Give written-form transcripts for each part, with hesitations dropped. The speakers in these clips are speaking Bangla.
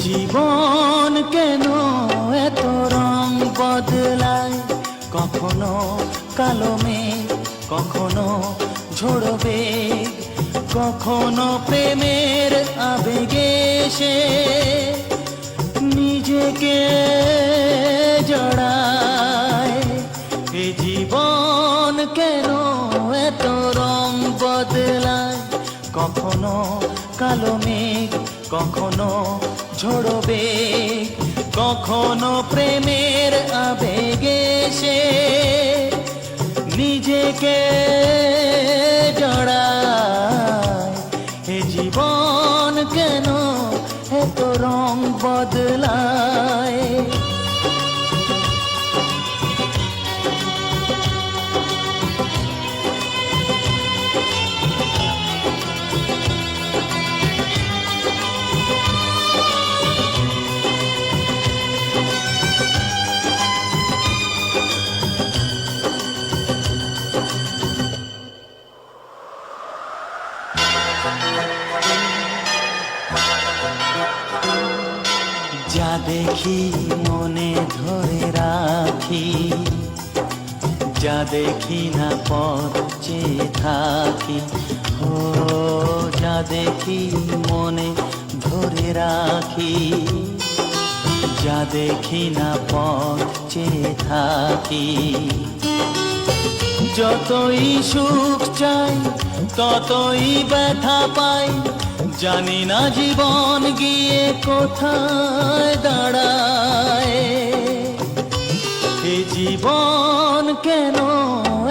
জীবন কেন এত রং বদলায়, কখনো কালো মেঘ, কখনো ঝোড়বে, কখনো প্রেমের আবেগে সে নিজেকে জড়ায়। এ জীবন কেন এত রং বদলায়, কখনো কালো মেঘ, কখনো ঝোড়বে, কখনো প্রেমের আবেগে সে নিজেকে জড়ায়। এ জীবন কেন এত রং বদলায়। যা দেখি মনে ধরে রাখি, যা দেখি না পথ চেয়ে থাকি। ও যা দেখি মনে ধরে রাখি, যা দেখি না পথ চেয়ে থাকি। যতই সুখ চাই ততই ব্যথা পাই, জানি না জীবন গিয়ে কোথায় দাঁড়ায়। এ জীবন কেন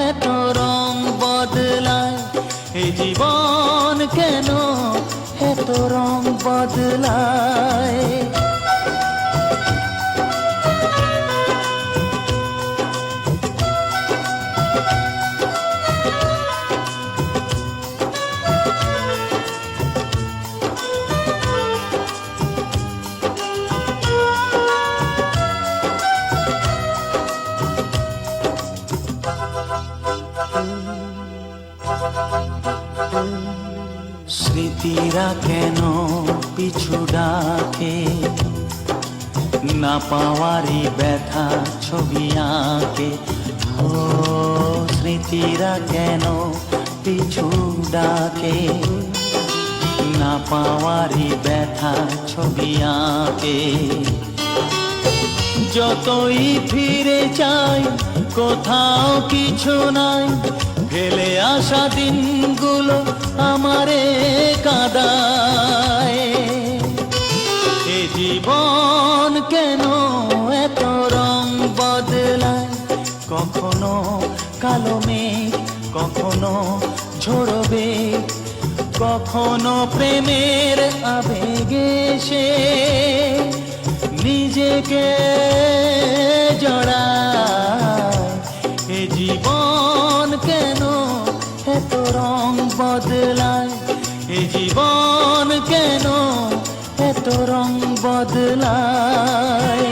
এত রং বদলায়, এ জীবন কেন এত রং বদলায়। স্মৃতিরা কেন পিছু ডাকে, না পাওয়ারই ব্যথা ছবি আঁকে। ও স্মৃতিরা কেন পিছু ডাকে, না পাওয়ারই ব্যথা ছবি আঁকে। যতই ফিরে চাই কোথাও কিছু নাই, ফেলে আসা দিনগুলো আমারে কাঁদায়। এ জীবন কেন এত রং বদলায়, কখনো কালো মেঘ, কখনো ঝোড়বে, কখনো প্রেমের আবেগে সে নিজেকে জড়ায়। এ জীবন কেন এত রং বদলায়, এ জীবন কেন এত রং বদলায়।